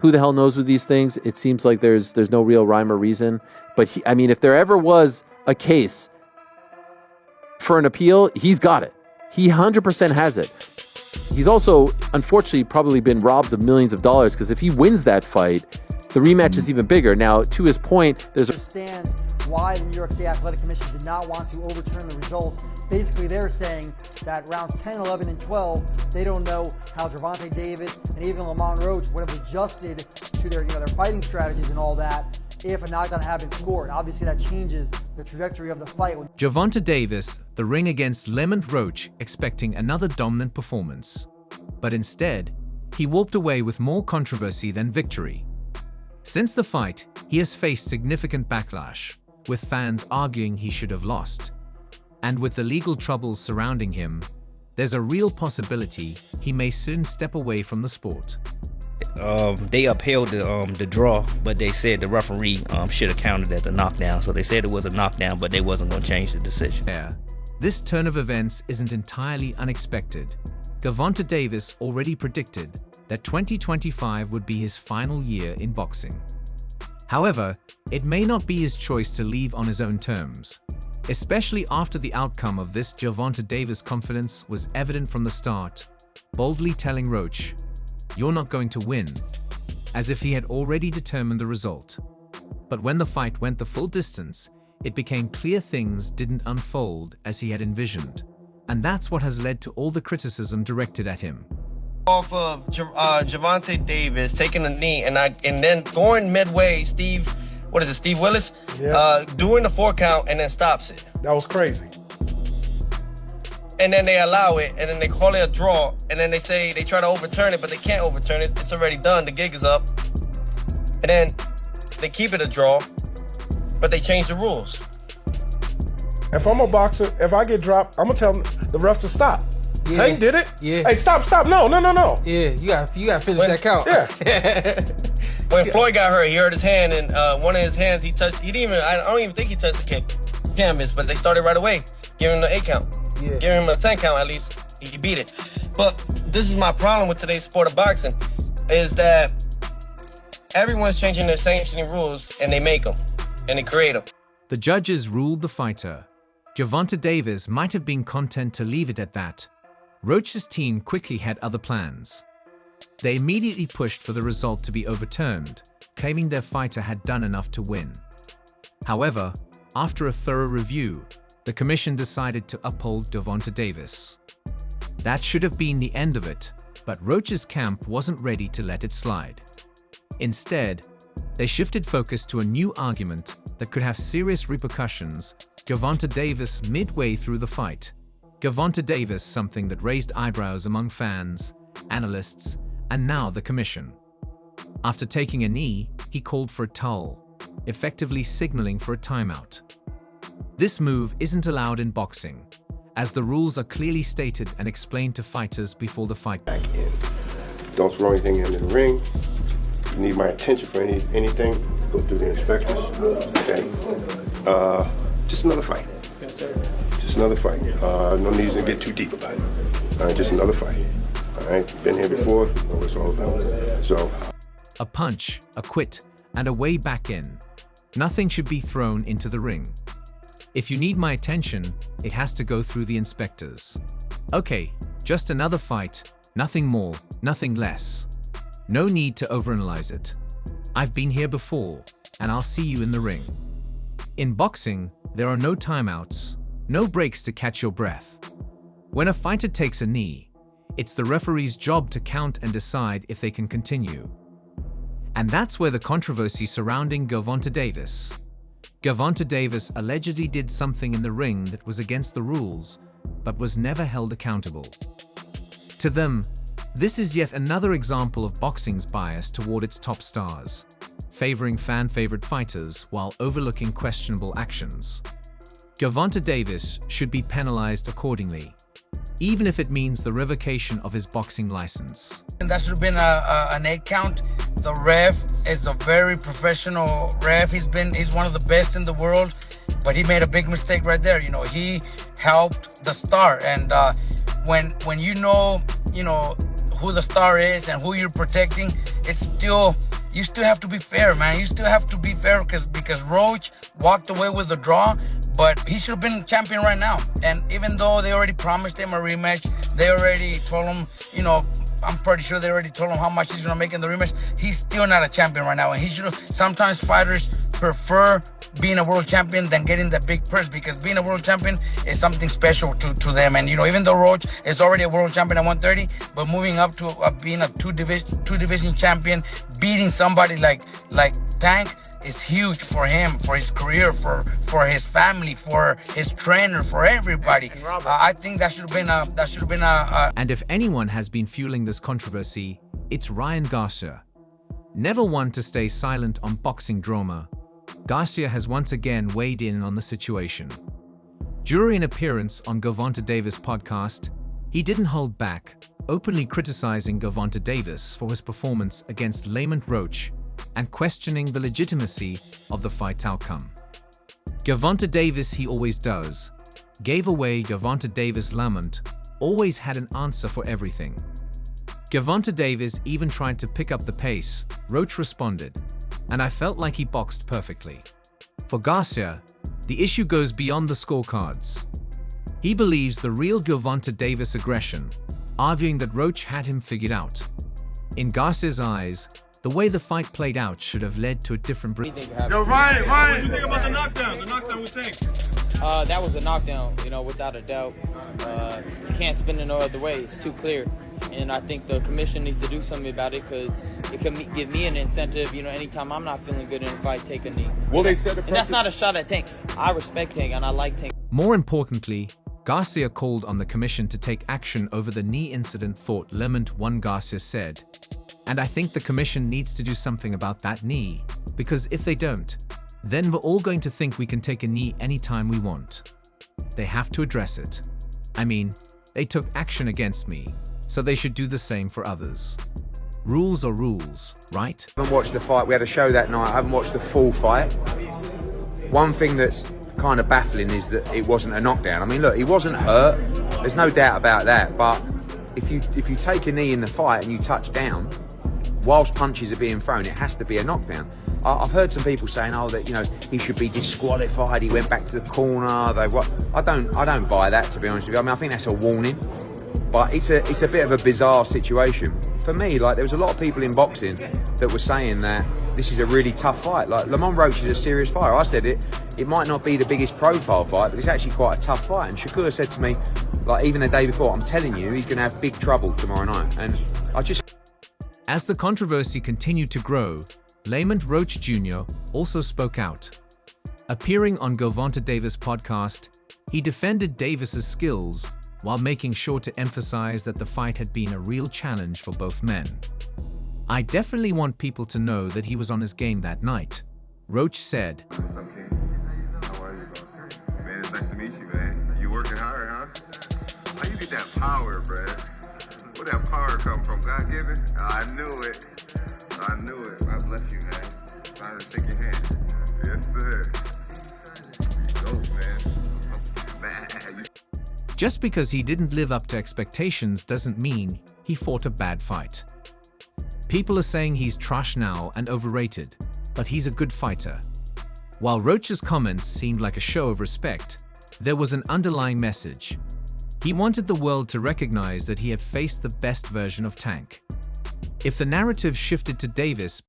who the hell knows with these things? It seems like there's no real rhyme or reason. But if there ever was a case for an appeal, he's got it. He 100% has it. He's also, unfortunately, probably been robbed of millions of dollars, because if he wins that fight, the rematch is even bigger. Now, to his point, understands why the New York State Athletic Commission did not want to overturn the results. Basically, they're saying that rounds 10, 11, and 12, they don't know how Gervonta Davis and even Lamont Roach would have adjusted to their fighting strategies and all that if a knockdown had been scored. Obviously, that changes the trajectory of the fight. Gervonta Davis, the ring against Lamont Roach, expecting another dominant performance. But instead, he walked away with more controversy than victory. Since the fight, he has faced significant backlash, with fans arguing he should have lost. And with the legal troubles surrounding him, there's a real possibility he may soon step away from the sport. They upheld the draw, but they said the referee should have counted as a knockdown. So they said it was a knockdown, but they wasn't going to change the decision. Yeah, this turn of events isn't entirely unexpected. Gervonta Davis already predicted that 2025 would be his final year in boxing. However, it may not be his choice to leave on his own terms, especially after the outcome of this. Gervonta Davis' confidence was evident from the start, boldly telling Roach, "You're not going to win," as if he had already determined the result. But when the fight went the full distance, it became clear things didn't unfold as he had envisioned. And that's what has led to all the criticism directed at him. Off of Gervonta Davis taking a knee and then going midway, Steve Willis, yeah. Doing the 4 count and then stops it. That was crazy. And then they allow it, and then they call it a draw, and then they say they try to overturn it, but they can't overturn it. It's already done. The gig is up. And then they keep it a draw, but they change the rules. If I'm a boxer, if I get dropped, I'm gonna tell the ref to stop. Yeah. Tank did it. Yeah. Hey, stop. No. Yeah, you got to finish that count. Yeah. When Floyd got hurt, he hurt his hand, and one of his hands he touched. I don't even think he touched the canvas, but they started right away, giving him the 8 count. Yeah. Give him a 10 count at least. He beat it. But this is my problem with today's sport of boxing, is that everyone's changing their sanctioning rules, and they make them, and they create them. The judges ruled the fighter. Gervonta Davis might have been content to leave it at that. Roach's team quickly had other plans. They immediately pushed for the result to be overturned, claiming their fighter had done enough to win. However, after a thorough review, the commission decided to uphold Gervonta Davis. That should have been the end of it, but Roach's camp wasn't ready to let it slide. Instead, they shifted focus to a new argument that could have serious repercussions. Gervonta Davis midway through the fight. Gervonta Davis, something that raised eyebrows among fans, analysts, and now the commission. After taking a knee, he called for a towel, effectively signaling for a timeout. This move isn't allowed in boxing, as the rules are clearly stated and explained to fighters before the fight. Back in. Don't throw anything into the ring. You need my attention for anything, go through the inspectors. Okay. Just another fight. Just another fight. No need to get too deep about it. All right, just another fight. All right, been here before, know what it's all about. So, a punch, a quit, and a way back in. Nothing should be thrown into the ring. If you need my attention, it has to go through the inspectors. Okay, just another fight, nothing more, nothing less. No need to overanalyze it. I've been here before, and I'll see you in the ring. In boxing, there are no timeouts, no breaks to catch your breath. When a fighter takes a knee, it's the referee's job to count and decide if they can continue. And that's where the controversy surrounding Gervonta Davis. Gervonta Davis allegedly did something in the ring that was against the rules, but was never held accountable. To them, this is yet another example of boxing's bias toward its top stars, favoring fan-favorite fighters while overlooking questionable actions. Gervonta Davis should be penalized accordingly, even if it means the revocation of his boxing license. And that should have been an 8 count. The ref is a very professional ref. He's one of the best in the world, but he made a big mistake right there. You know, he helped the star, and when you know who the star is and who you're protecting, it's still you still have to be fair, man. You still have to be fair because Roach walked away with the draw, but he should have been champion right now. And even though they already promised him a rematch, they already told him, you know, I'm pretty sure they already told him how much he's gonna make in the rematch. He's still not a champion right now, and he should. Sometimes fighters prefer being a world champion than getting that big purse, because being a world champion is something special to them. And you know, even though Roach is already a world champion at 130, but moving up to being a two division champion, beating somebody like Tank is huge for him, for his career, for his family, for his trainer, for everybody. I think that should have been a. And if anyone has been fueling this controversy, it's Ryan Garcia. Never one to stay silent on boxing drama, Garcia has once again weighed in on the situation. During an appearance on Gervonta Davis' podcast, he didn't hold back, openly criticizing Gervonta Davis for his performance against Lamont Roach and questioning the legitimacy of the fight's outcome. Gervonta Davis, he always does, gave away Gervonta Davis. Lamont always had an answer for everything. Gervonta Davis even tried to pick up the pace. Roach responded, and I felt like he boxed perfectly. For Garcia, the issue goes beyond the scorecards. He believes the real Gervonta Davis aggression, arguing that Roach had him figured out. In Garcia's eyes, the way the fight played out should have led to a different. Yo, Ryan, what do you think about the knockdown? The knockdown was saying. That was a knockdown, you know, without a doubt. You can't spin it no other way. It's too clear. And I think the commission needs to do something about it, because it can give me an incentive, you know, anytime I'm not feeling good in a fight, take a knee. Well, they said and that's not a shot at Tank. I respect Tank and I like Tank. More importantly, Garcia called on the commission to take action over the knee incident. Thought Lamont won, Garcia said. And I think the commission needs to do something about that knee, because if they don't, then we're all going to think we can take a knee anytime we want. They have to address it. I mean, they took action against me, so they should do the same for others. Rules are rules, right? I haven't watched the fight. We had a show that night. I haven't watched the full fight. One thing that's kind of baffling is that it wasn't a knockdown. I mean, look, he wasn't hurt. There's no doubt about that. But if you take a knee in the fight and you touch down, whilst punches are being thrown, it has to be a knockdown. I've heard some people saying, oh, that, you know, he should be disqualified. He went back to the corner. I don't buy that, to be honest with you. I mean, I think that's a warning. But it's a bit of a bizarre situation. For me, like, there was a lot of people in boxing that were saying that this is a really tough fight. Like, Lamont Roach is a serious fighter. I said it might not be the biggest profile fight, but it's actually quite a tough fight. And Shakur said to me, like, even the day before, I'm telling you, he's going to have big trouble tomorrow night. And I just... As the controversy continued to grow, Lamont Roach Jr. also spoke out. Appearing on Gervonta Davis' podcast, he defended Davis's skills while making sure to emphasize that the fight had been a real challenge for both men. I definitely want people to know that he was on his game that night, Roach said. How are you, boss? Man, it's nice to meet you, man. You working hard, huh? How you get that power, bruh? Where that power come from? God given? I knew it. I knew it. God bless you, man. Trying to shake your hand. Yes, sir. Go, man. Just because he didn't live up to expectations doesn't mean he fought a bad fight. People are saying he's trash now and overrated, but he's a good fighter. While Roach's comments seemed like a show of respect, there was an underlying message. He wanted the world to recognize that he had faced the best version of Tank. If the narrative shifted to Davis